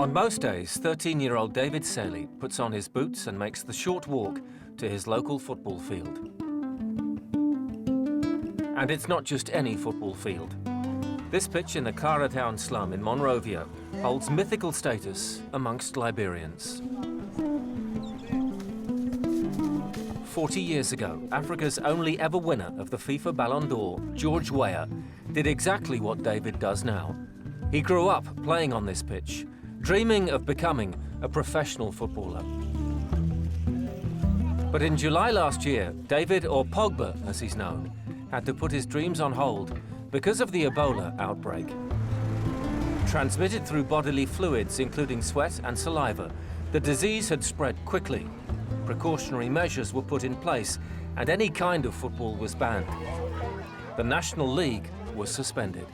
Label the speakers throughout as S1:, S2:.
S1: On most days, 13-year-old David Saley puts on his boots and makes the short walk to his local football field. And it's not just any football field. This pitch in the Claratown slum in Monrovia holds mythical status amongst Liberians. 40 years ago, Africa's only ever winner of the FIFA Ballon d'Or, George Weah, did exactly what David does now. He grew up playing on this pitch, dreaming of becoming a professional footballer. But in July last year, David, or Pogba as he's known, had to put his dreams on hold because of the Ebola outbreak. Transmitted through bodily fluids, including sweat and saliva, the disease had spread quickly. Precautionary measures were put in place, and any kind of football was banned. The National League was suspended.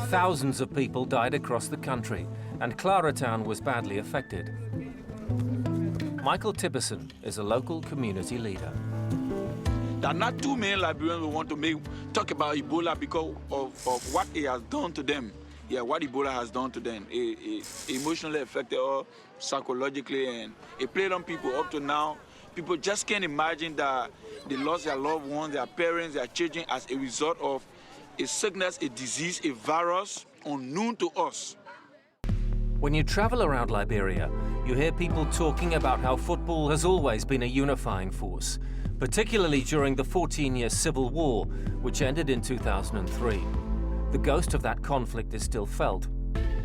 S1: Thousands of people died across the country, and Claratown was badly affected. Michael Tiberson is a local community leader.
S2: There are not too many Liberians who want to talk about Ebola because of what it has done to them. Yeah, what Ebola has done to them. It emotionally affected us, psychologically, and it played on people up to now. People just can't imagine that they lost their loved ones, their parents, their children as a result of a sickness, a disease, a virus unknown to us.
S1: When you travel around Liberia, you hear people talking about how football has always been a unifying force, particularly during the 14-year civil war, which ended in 2003. The ghost of that conflict is still felt.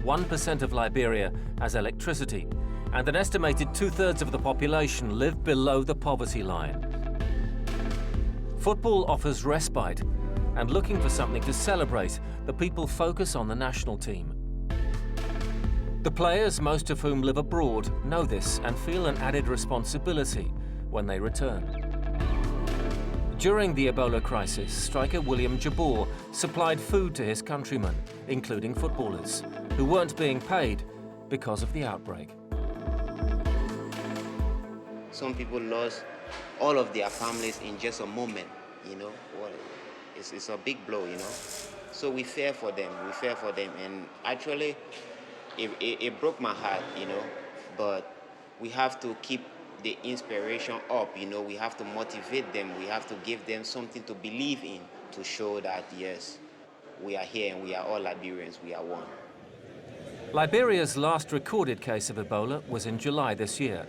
S1: 1% of Liberia has electricity, and an estimated 2/3 of the population live below the poverty line. Football offers respite, and looking for something to celebrate, the people focus on the national team. The players, most of whom live abroad, know this and feel an added responsibility when they return. During the Ebola crisis, striker William Jabor supplied food to his countrymen, including footballers, who weren't being paid because of the outbreak.
S3: Some people lost all of their families in just a moment, you know. It's a big blow, you know. So we fear for them, and actually, it broke my heart, you know. But we have to keep the inspiration up, you know. We have to motivate them. We have to give them something to believe in, to show that, yes, we are here and we are all Liberians, we are one.
S1: Liberia's last recorded case of Ebola was in July this year,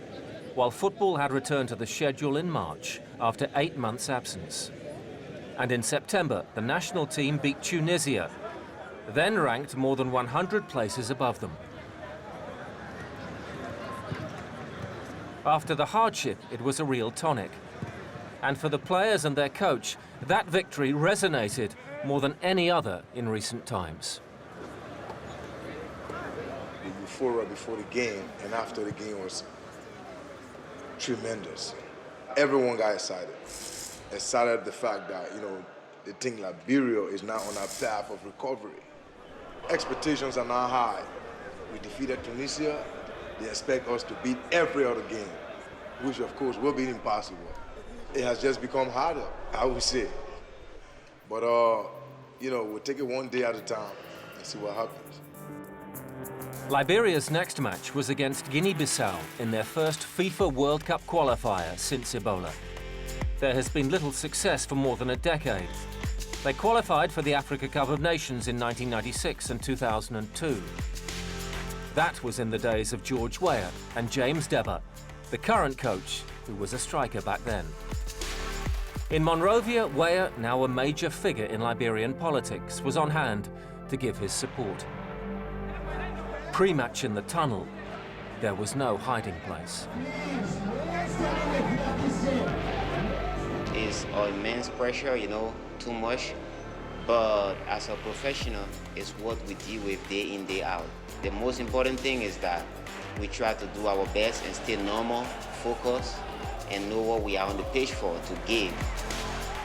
S1: while football had returned to the schedule in March after 8 months' absence. And in September, the national team beat Tunisia, then ranked more than 100 places above them. After the hardship, it was a real tonic. And for the players and their coach, that victory resonated more than any other in recent times.
S4: The euphoria before the game and after the game was tremendous. Everyone got excited. Excited at the fact that, you know, they think Liberia is now on a path of recovery. Expectations are now high. We defeated Tunisia. They expect us to beat every other game, which of course will be impossible. It has just become harder, I would say. But, you know, we'll take it one day at a time and see what happens.
S1: Liberia's next match was against Guinea-Bissau in their first FIFA World Cup qualifier since Ebola. There has been little success for more than a decade. They qualified for the Africa Cup of Nations in 1996 and 2002. That was in the days of George Weah and James Debba, the current coach, who was a striker back then. In Monrovia, Weah, now a major figure in Liberian politics, was on hand to give his support. Pre-match in the tunnel, there was no hiding place.
S3: It's immense pressure, you know, too much. But as a professional, it's what we deal with day in, day out. The most important thing is that we try to do our best and stay normal, focused, and know what we are on the pitch for, to give.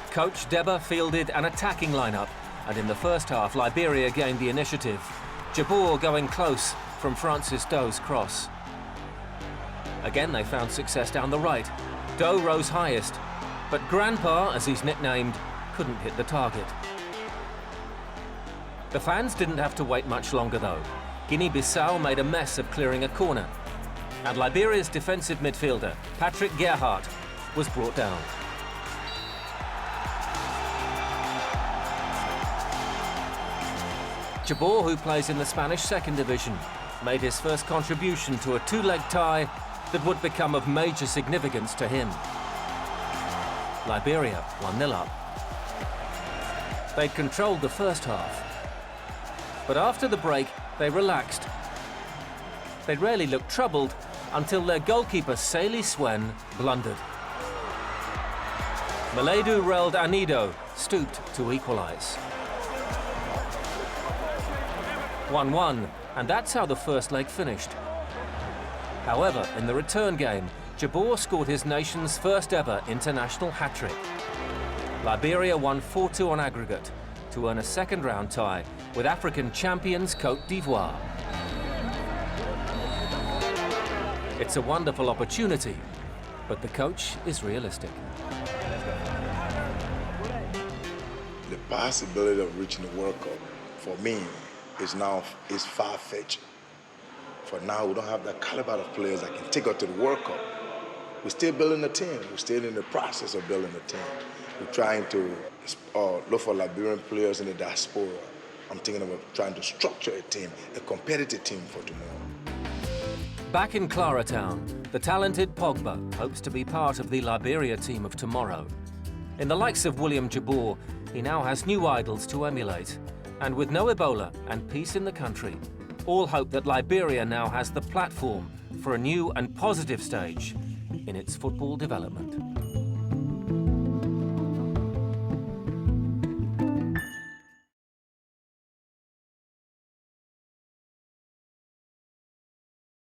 S1: Coach Debba fielded an attacking lineup, and in the first half, Liberia gained the initiative. Jabor going close from Francis Doe's cross. Again, they found success down the right. Doe rose highest, but Grandpa, as he's nicknamed, couldn't hit the target. The fans didn't have to wait much longer though. Guinea-Bissau made a mess of clearing a corner. And Liberia's defensive midfielder, Patrick Gerhardt, was brought down. Jabor, who plays in the Spanish second division, made his first contribution to a two-leg tie that would become of major significance to him. Liberia 1-0 up. They'd controlled the first half. But after the break, they relaxed. They rarely looked troubled until their goalkeeper, Salih Swen, blundered. Maledou Reld Anido stooped to equalise. 1-1, and that's how the first leg finished. However, in the return game, Jabor scored his nation's first ever international hat-trick. Liberia won 4-2 on aggregate to earn a second round tie with African champions Côte d'Ivoire. It's a wonderful opportunity, but the coach is realistic.
S4: The possibility of reaching the World Cup, for me, is far-fetched. For now, we don't have the caliber of players that can take us to the World Cup. We're still building a team. We're still in the process of building a team. We're trying to look for Liberian players in the diaspora. I'm thinking about trying to structure a team, a competitive team for tomorrow.
S1: Back in Claratown, the talented Pogba hopes to be part of the Liberia team of tomorrow. In the likes of William Jabor, he now has new idols to emulate. And with no Ebola and peace in the country, all hope that Liberia now has the platform for a new and positive stage in its football development.